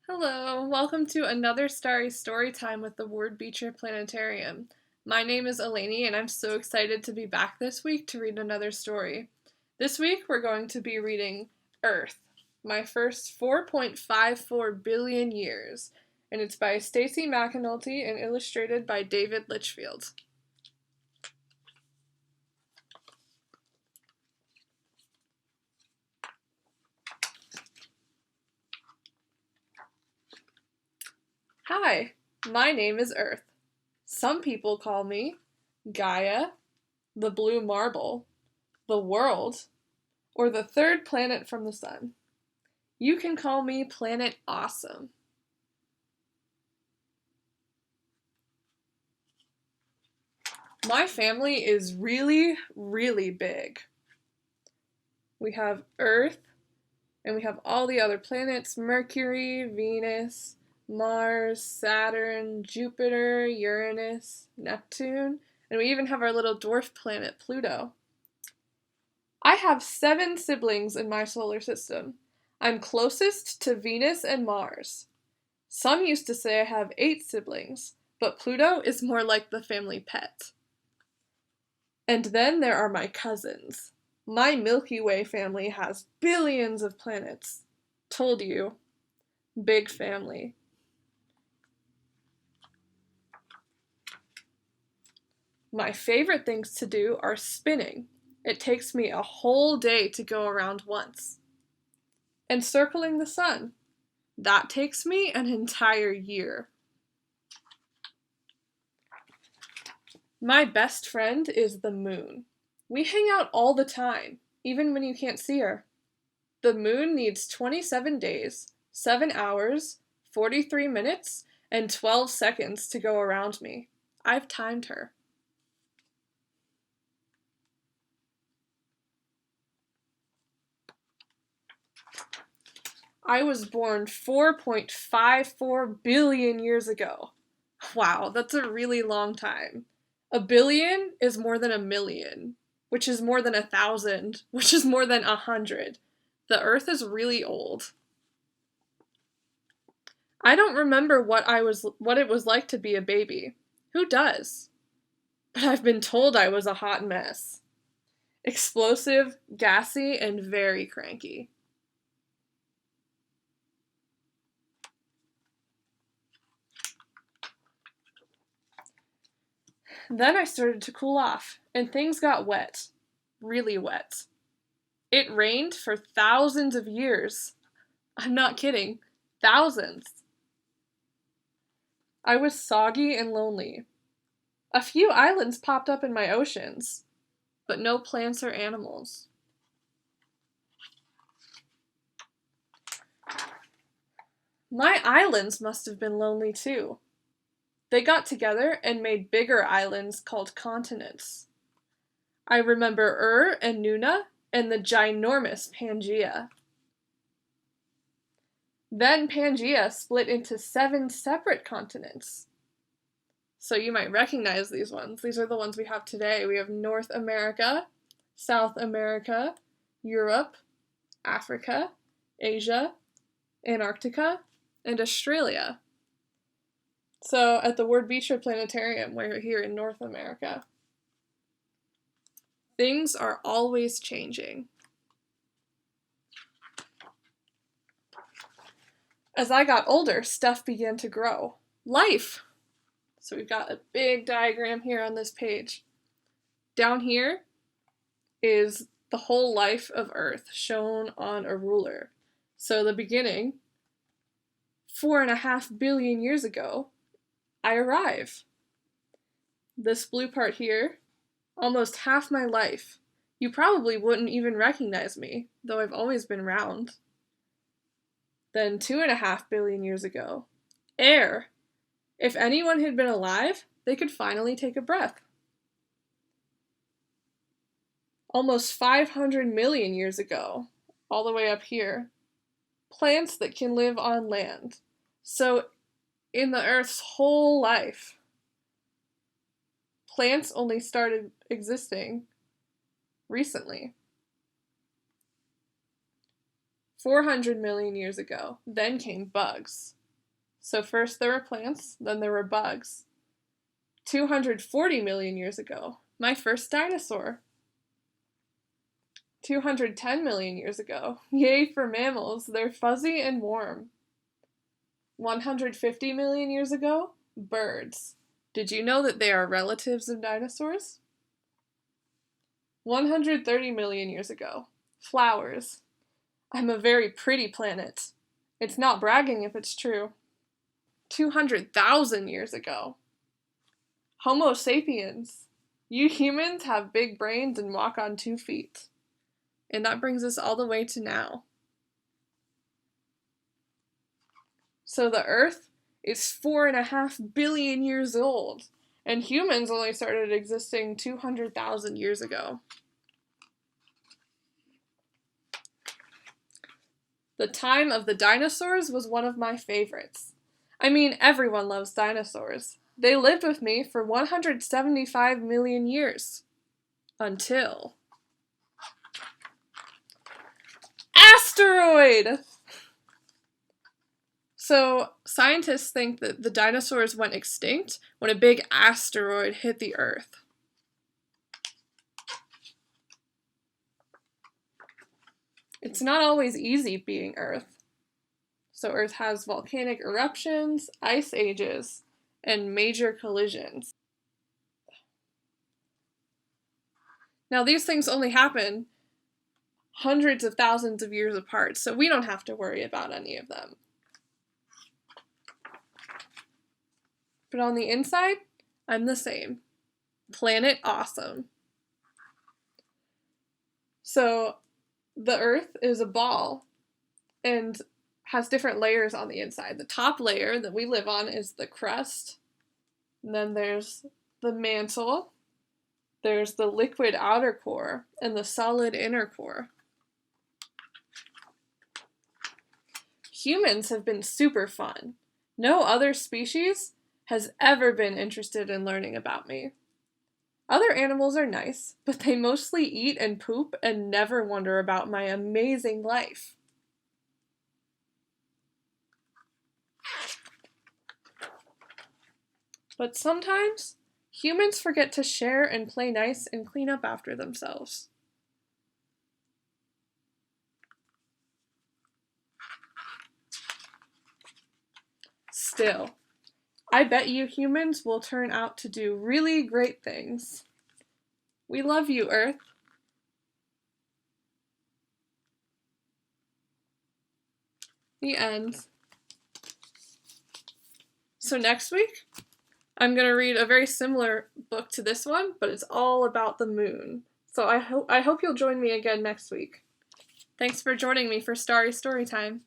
Hello, welcome to another Starry Storytime with the Ward Beecher Planetarium. My name is Elainie, and I'm so excited to be back this week to read another story. This week we're going to be reading Earth, my first 4.54 billion years, and it's by Stacy McAnulty and illustrated by David Litchfield. Hi, my name is Earth. Some people call me Gaia, the blue marble, the world, or the third planet from the sun. You can call me Planet Awesome. My family is really, really big. We have Earth, and we have all the other planets: Mercury, Venus, Mars, Saturn, Jupiter, Uranus, Neptune, and we even have our little dwarf planet, Pluto. I have 7 siblings in my solar system. I'm closest to Venus and Mars. Some used to say I have 8 siblings, but Pluto is more like the family pet. And then there are my cousins. My Milky Way family has billions of planets. Told you. Big family. My favorite things to do are spinning. It takes me a whole day to go around once. And circling the sun. That takes me an entire year. My best friend is the moon. We hang out all the time, even when you can't see her. The moon needs 27 days, 7 hours, 43 minutes, and 12 seconds to go around me. I've timed her. I was born 4.54 billion years ago. Wow, that's a really long time. A billion is more than a million, which is more than 1,000, which is more than 100. The Earth is really old. I don't remember what it was like to be a baby. Who does? But I've been told I was a hot mess. Explosive, gassy, and very cranky. Then I started to cool off, and things got wet. Really wet. It rained for thousands of years. I'm not kidding. Thousands. I was soggy and lonely. A few islands popped up in my oceans, but no plants or animals. My islands must have been lonely too. They got together and made bigger islands called continents. I remember and Nuna and the ginormous Pangaea. Then Pangaea split into 7 separate continents. So you might recognize these ones. These are the ones we have today. We have North America, South America, Europe, Africa, Asia, Antarctica, and Australia. So at the Ward Beecher Planetarium, we're here in North America. Things are always changing. As I got older, stuff began to grow. Life! So we've got a big diagram here on this page. Down here is the whole life of Earth shown on a ruler. So the beginning, 4.5 billion years ago, I arrive. This blue part here, almost half my life. You probably wouldn't even recognize me, though I've always been round. Then 2.5 billion years ago, air. If anyone had been alive, they could finally take a breath. Almost 500 million years ago, all the way up here, plants that can live on land. So in the Earth's whole life, plants only started existing recently. 400 million years ago. Then came bugs. So first there were plants, then there were bugs. 240 million years ago, my first dinosaur. 210 million years ago, yay for mammals, they're fuzzy and warm. 150 million years ago, birds. Did you know that they are relatives of dinosaurs? 130 million years ago, flowers. I'm a very pretty planet. It's not bragging if it's true. 200,000 years ago, Homo sapiens. You humans have big brains and walk on 2 feet. And that brings us all the way to now. So the Earth is 4.5 billion years old, and humans only started existing 200,000 years ago. The time of the dinosaurs was one of my favorites. I mean, everyone loves dinosaurs. They lived with me for 175 million years. Until... asteroid! So, scientists think that the dinosaurs went extinct when a big asteroid hit the Earth. It's not always easy being Earth. So Earth has volcanic eruptions, ice ages, and major collisions. Now, these things only happen hundreds of thousands of years apart, so we don't have to worry about any of them. But on the inside, I'm the same. Planet awesome. So, the Earth is a ball and has different layers on the inside. The top layer that we live on is the crust. And then there's the mantle. There's the liquid outer core and the solid inner core. Humans have been super fun. No other species has ever been interested in learning about me. Other animals are nice, but they mostly eat and poop and never wonder about my amazing life. But sometimes, humans forget to share and play nice and clean up after themselves. Still, I bet you humans will turn out to do really great things. We love you, Earth. The end. So next week, I'm going to read a very similar book to this one, but it's all about the moon. So I hope you'll join me again next week. Thanks for joining me for Starry Storytime.